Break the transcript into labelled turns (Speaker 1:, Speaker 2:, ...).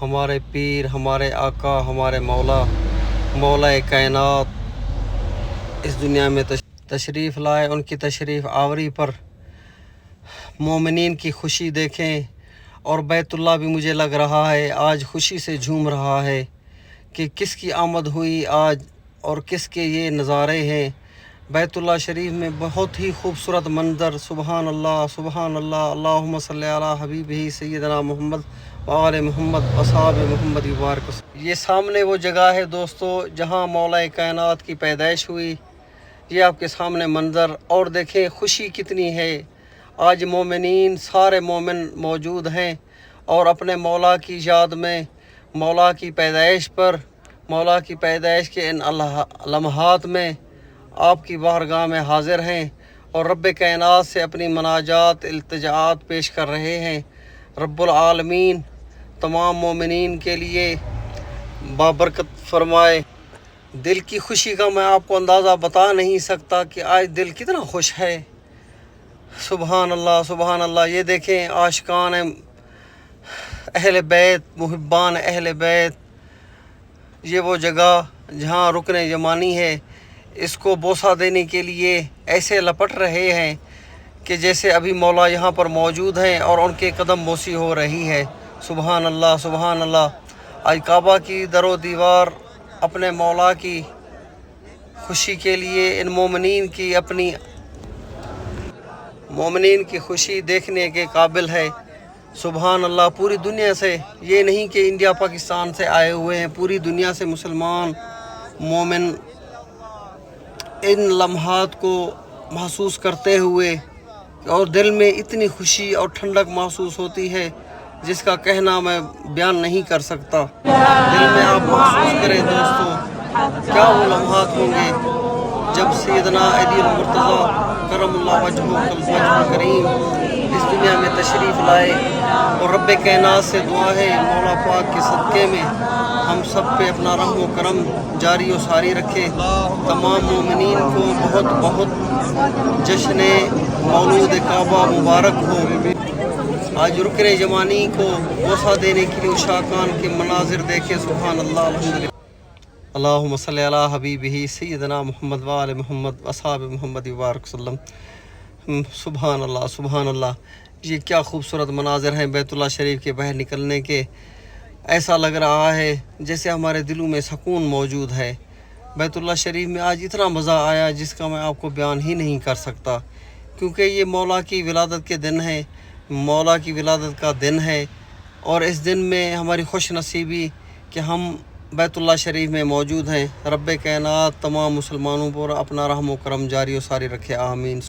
Speaker 1: ہمارے پیر، ہمارے آقا، ہمارے مولا، مولا کائنات اس دنیا میں تشریف لائے، ان کی تشریف آوری پر مومنین کی خوشی دیکھیں۔ اور بیت اللہ بھی مجھے لگ رہا ہے آج خوشی سے جھوم رہا ہے کہ کس کی آمد ہوئی آج اور کس کے یہ نظارے ہیں۔ بیت اللہ شریف میں بہت ہی خوبصورت منظر، سبحان اللہ سبحان اللہ، اللہم صلی علی حبیبہ سیدنا محمد وآل محمد وصحاب محمد وبارک۔ یہ سامنے وہ جگہ ہے دوستو جہاں مولا کائنات کی پیدائش ہوئی۔ یہ آپ کے سامنے منظر، اور دیکھیں خوشی کتنی ہے۔ آج مومنین، سارے مومن موجود ہیں اور اپنے مولا کی یاد میں، مولا کی پیدائش پر، مولا کی پیدائش کے ان لمحات میں آپ کی بارگاہ میں حاضر ہیں اور رب کائنات سے اپنی مناجات، التجاعات پیش کر رہے ہیں۔ رب العالمین تمام مومنین کے لیے بابرکت فرمائے۔ دل کی خوشی کا میں آپ کو اندازہ بتا نہیں سکتا کہ آج دل کتنا خوش ہے۔ سبحان اللہ سبحان اللہ۔ یہ دیکھیں عاشقان اہل بیت، محبان اہل بیت، یہ وہ جگہ جہاں رکن یمانی ہے، اس کو بوسہ دینے کے لیے ایسے لپٹ رہے ہیں کہ جیسے ابھی مولا یہاں پر موجود ہیں اور ان کے قدم بوسی ہو رہی ہے۔ سبحان اللہ سبحان اللہ۔ آج کعبہ کی در و دیوار اپنے مولا کی خوشی کے لیے ان مومنین کی خوشی دیکھنے کے قابل ہے۔ سبحان اللہ۔ پوری دنیا سے، یہ نہیں کہ انڈیا پاکستان سے آئے ہوئے ہیں، پوری دنیا سے مسلمان مومن ان لمحات کو محسوس کرتے ہوئے، اور دل میں اتنی خوشی اور ٹھنڈک محسوس ہوتی ہے جس کا کہنا میں بیان نہیں کر سکتا۔ دل میں آپ محسوس کریں دوستو، کیا وہ لمحات ہوں گے جب سیدنا علی المرتضیٰ کرم اللہ وجہہ کریم اس دنیا میں تشریف لائے۔ اور رب کائنات سے دعا ہے مولا پاک کے صدقے میں ہم سب پہ اپنا رحم و کرم جاری و ساری رکھے۔ تمام مومنین کو بہت بہت جشن مولود کعبہ مبارک ہو۔ آج رکن یمانی کو بوسہ دینے کے لیے اشاکان کے مناظر دیکھے۔ سبحان اللہ الحمدللہ۔ اللہم صلی علی حبیبہ سیدنا محمد وآل محمد وصحاب محمد وبارک وسلم۔ سبحان اللہ سبحان اللہ۔ یہ کیا خوبصورت مناظر ہیں بیت اللہ شریف کے باہر نکلنے کے۔ ایسا لگ رہا ہے جیسے ہمارے دلوں میں سکون موجود ہے۔ بیت اللہ شریف میں آج اتنا مزہ آیا جس کا میں آپ کو بیان ہی نہیں کر سکتا، کیونکہ یہ مولا کی ولادت کے دن ہے، مولا کی ولادت کا دن ہے، اور اس دن میں ہماری خوش نصیبی کہ ہم بیت اللہ شریف میں موجود ہیں۔ رب کائنات تمام مسلمانوں پر اپنا رحم و کرم جاری و ساری رکھے، آمین۔